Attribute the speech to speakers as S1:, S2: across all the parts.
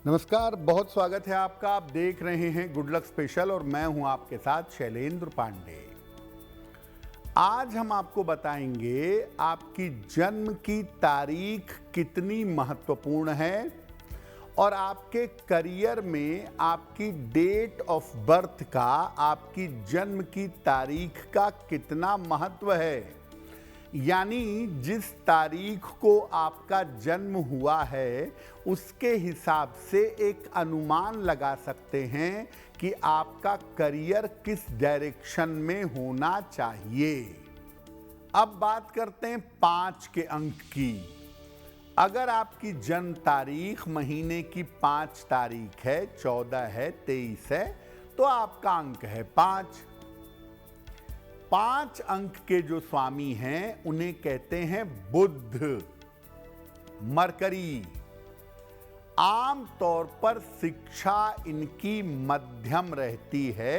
S1: नमस्कार, बहुत स्वागत है आपका। आप देख रहे हैं गुड लक स्पेशल और मैं हूं आपके साथ शैलेंद्र पांडे। आज हम आपको बताएंगे आपकी जन्म की तारीख कितनी महत्वपूर्ण है और आपके करियर में आपकी डेट ऑफ बर्थ का, आपकी जन्म की तारीख का कितना महत्व है। यानी जिस तारीख को आपका जन्म हुआ है उसके हिसाब से एक अनुमान लगा सकते हैं कि आपका करियर किस डायरेक्शन में होना चाहिए। अब बात करते हैं 5 के अंक की। अगर आपकी जन्म तारीख महीने की 5 तारीख है, 14 है, 23 है, तो आपका अंक है 5। 5 अंक के जो स्वामी हैं उन्हें कहते हैं बुध, मरकरी। आम तौर पर शिक्षा इनकी मध्यम रहती है,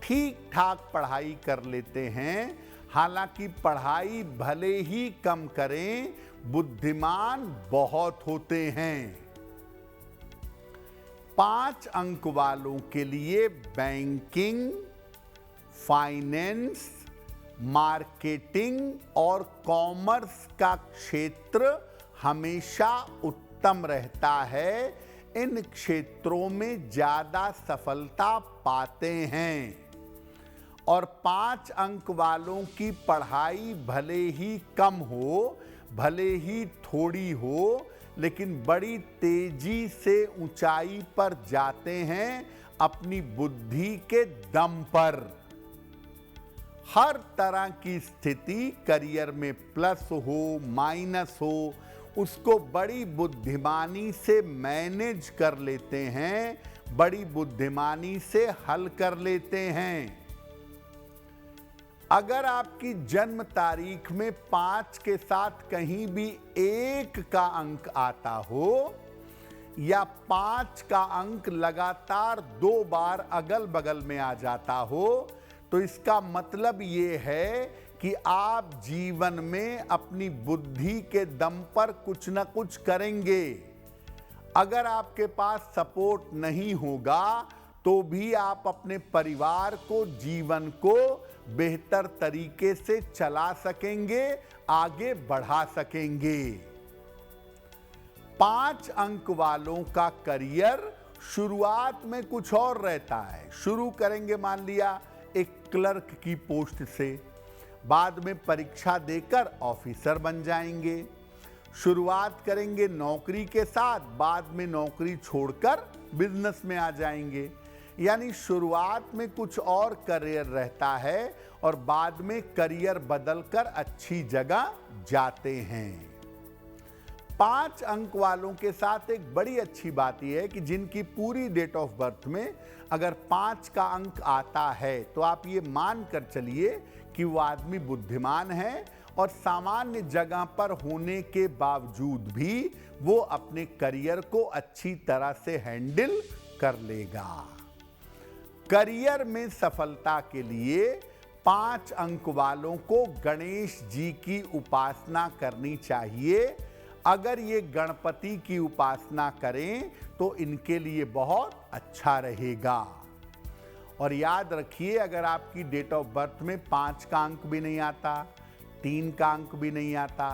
S1: ठीक ठाक पढ़ाई कर लेते हैं। हालांकि पढ़ाई भले ही कम करें, बुद्धिमान बहुत होते हैं। 5 अंक वालों के लिए बैंकिंग, फाइनेंस, मार्केटिंग और कॉमर्स का क्षेत्र हमेशा उत्तम रहता है। इन क्षेत्रों में ज्यादा सफलता पाते हैं। और 5 अंक वालों की पढ़ाई भले ही कम हो, भले ही थोड़ी हो, लेकिन बड़ी तेजी से ऊंचाई पर जाते हैं अपनी बुद्धि के दम पर। हर तरह की स्थिति करियर में प्लस हो, माइनस हो, उसको बड़ी बुद्धिमानी से मैनेज कर लेते हैं, बड़ी बुद्धिमानी से हल कर लेते हैं। अगर आपकी जन्म तारीख में 5 के साथ कहीं भी 1 का अंक आता हो या 5 का अंक लगातार 2 बार अगल बगल में आ जाता हो, तो इसका मतलब ये है कि आप जीवन में अपनी बुद्धि के दम पर कुछ न कुछ करेंगे। अगर आपके पास सपोर्ट नहीं होगा तो भी आप अपने परिवार को, जीवन को बेहतर तरीके से चला सकेंगे, आगे बढ़ा सकेंगे। 5 अंक वालों का करियर शुरुआत में कुछ और रहता है। शुरू करेंगे मान लिया एक क्लर्क की पोस्ट से, बाद में परीक्षा देकर ऑफिसर बन जाएंगे। शुरुआत करेंगे नौकरी के साथ, बाद में नौकरी छोड़कर बिजनेस में आ जाएंगे। यानी शुरुआत में कुछ और करियर रहता है और बाद में करियर बदलकर अच्छी जगह जाते हैं। 5 अंक वालों के साथ एक बड़ी अच्छी बात यह है कि जिनकी पूरी डेट ऑफ बर्थ में अगर 5 का अंक आता है तो आप ये मान कर चलिए कि वो आदमी बुद्धिमान है और सामान्य जगह पर होने के बावजूद भी वो अपने करियर को अच्छी तरह से हैंडल कर लेगा। करियर में सफलता के लिए 5 अंक वालों को गणेश जी की उपासना करनी चाहिए। अगर ये गणपति की उपासना करें तो इनके लिए बहुत अच्छा रहेगा। और याद रखिए, अगर आपकी डेट ऑफ बर्थ में 5 का अंक भी नहीं आता, 3 का अंक भी नहीं आता,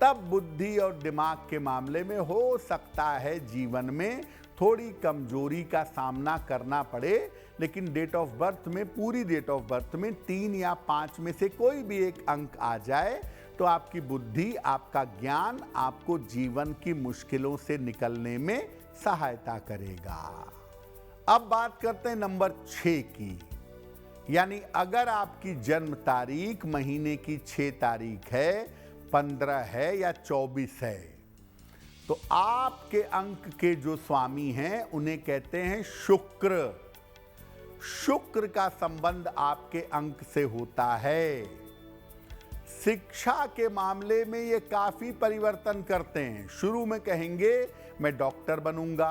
S1: तब बुद्धि और दिमाग के मामले में हो सकता है जीवन में थोड़ी कमजोरी का सामना करना पड़े। लेकिन डेट ऑफ बर्थ में, पूरी डेट ऑफ बर्थ में 3 या 5 में से कोई भी एक अंक आ जाए तो आपकी बुद्धि, आपका ज्ञान आपको जीवन की मुश्किलों से निकलने में सहायता करेगा। अब बात करते हैं नंबर 6 की। यानी अगर आपकी जन्म तारीख महीने की 6 तारीख है, 15 है या 24 है, तो आपके अंक के जो स्वामी हैं उन्हें कहते हैं शुक्र। शुक्र का संबंध आपके अंक से होता है। शिक्षा के मामले में ये काफी परिवर्तन करते हैं। शुरू में कहेंगे मैं डॉक्टर बनूंगा,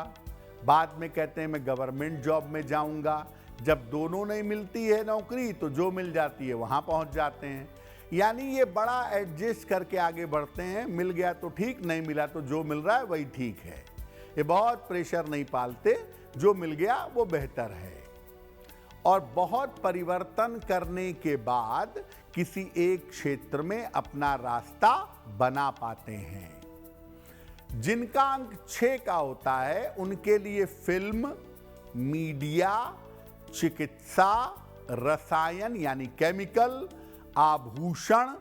S1: बाद में कहते हैं मैं गवर्नमेंट जॉब में जाऊंगा। जब दोनों नहीं मिलती है नौकरी तो जो मिल जाती है वहां पहुंच जाते हैं। यानी ये बड़ा एडजस्ट करके आगे बढ़ते हैं। मिल गया तो ठीक, नहीं मिला तो जो मिल रहा है वही ठीक है। ये बहुत प्रेशर नहीं पालते, जो मिल गया वो बेहतर है। और बहुत परिवर्तन करने के बाद किसी एक क्षेत्र में अपना रास्ता बना पाते हैं। जिनका अंक 6 का होता है उनके लिए फिल्म, मीडिया, चिकित्सा, रसायन यानी केमिकल, आभूषण,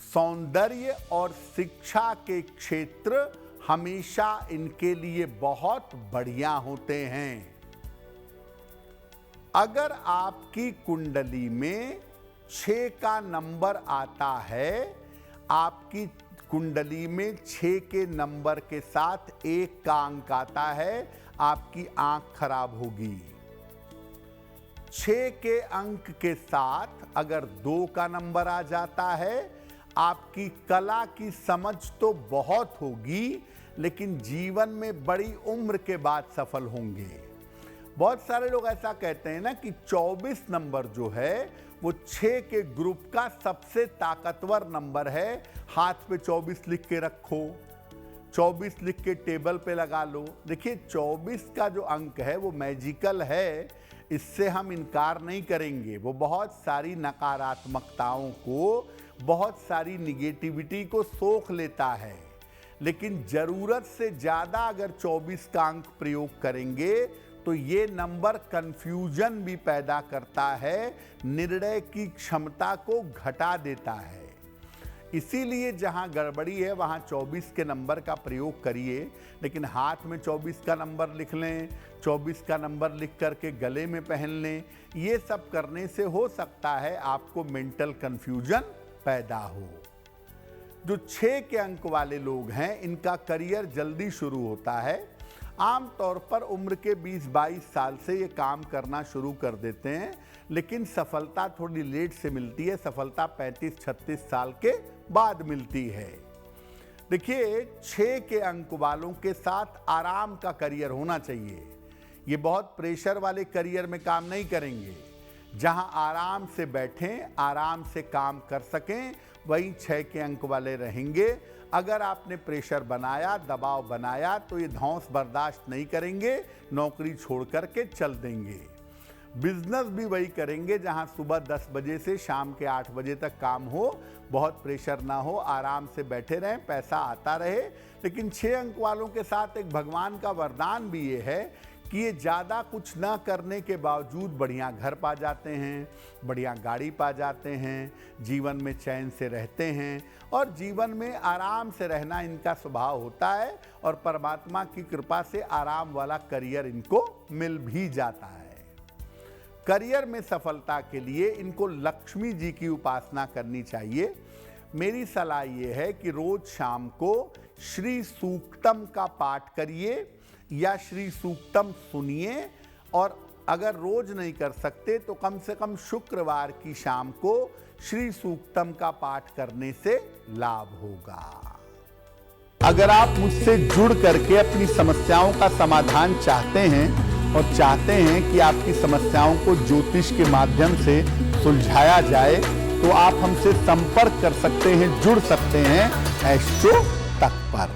S1: सौंदर्य और शिक्षा के क्षेत्र हमेशा इनके लिए बहुत बढ़िया होते हैं। अगर आपकी कुंडली में 6 का नंबर आता है, आपकी कुंडली में 6 के नंबर के साथ 1 का अंक आता है, आपकी आंख खराब होगी। 6 के अंक के साथ अगर 2 का नंबर आ जाता है, आपकी कला की समझ तो बहुत होगी, लेकिन जीवन में बड़ी उम्र के बाद सफल होंगे। बहुत सारे लोग ऐसा कहते हैं ना कि 24 नंबर जो है वो 6 के ग्रुप का सबसे ताकतवर नंबर है। हाथ पे 24 लिख के रखो, 24 लिख के टेबल पे लगा लो। देखिए 24 का जो अंक है वो मैजिकल है, इससे हम इनकार नहीं करेंगे। वो बहुत सारी नकारात्मकताओं को, बहुत सारी निगेटिविटी को सोख लेता है, लेकिन जरूरत से ज़्यादा अगर 24 का अंक प्रयोग करेंगे तो ये नंबर कंफ्यूजन भी पैदा करता है, निर्णय की क्षमता को घटा देता है। इसीलिए जहां गड़बड़ी है वहां 24 के नंबर का प्रयोग करिए, लेकिन हाथ में 24 का नंबर लिख लें, 24 का नंबर लिख करके गले में पहन लें। ये सब करने से हो सकता है आपको मेंटल कंफ्यूजन पैदा हो। जो 6 के अंक वाले लोग हैं इनका करियर जल्दी शुरू होता है। आमतौर पर उम्र के 20-22 साल से ये काम करना शुरू कर देते हैं, लेकिन सफलता थोड़ी लेट से मिलती है। सफलता 35-36 साल के बाद मिलती है। देखिए 6 के अंक वालों के साथ आराम का करियर होना चाहिए। ये बहुत प्रेशर वाले करियर में काम नहीं करेंगे। जहां आराम से बैठें, आराम से काम कर सकें, वही 6 के अंक वाले रहेंगे। अगर आपने प्रेशर बनाया, दबाव बनाया, तो ये धौंस बर्दाश्त नहीं करेंगे, नौकरी छोड़ करके चल देंगे। बिजनेस भी वही करेंगे जहां सुबह 10 बजे से शाम के 8 बजे तक काम हो, बहुत प्रेशर ना हो, आराम से बैठे रहें, पैसा आता रहे। लेकिन 6 अंक वालों के साथ एक भगवान का वरदान भी ये है कि ये ज़्यादा कुछ ना करने के बावजूद बढ़िया घर पा जाते हैं, बढ़िया गाड़ी पा जाते हैं, जीवन में चैन से रहते हैं और जीवन में आराम से रहना इनका स्वभाव होता है। और परमात्मा की कृपा से आराम वाला करियर इनको मिल भी जाता है। करियर में सफलता के लिए इनको लक्ष्मी जी की उपासना करनी चाहिए। मेरी सलाह ये है कि रोज शाम को श्री सूक्तम का पाठ करिए या श्री सूक्तम सुनिए, और अगर रोज नहीं कर सकते तो कम से कम शुक्रवार की शाम को श्री सूक्तम का पाठ करने से लाभ होगा। अगर आप मुझसे जुड़ करके अपनी समस्याओं का समाधान चाहते हैं और चाहते हैं कि आपकी समस्याओं को ज्योतिष के माध्यम से सुलझाया जाए, तो आप हमसे संपर्क कर सकते हैं, जुड़ सकते हैं एस्ट्रो तक पर।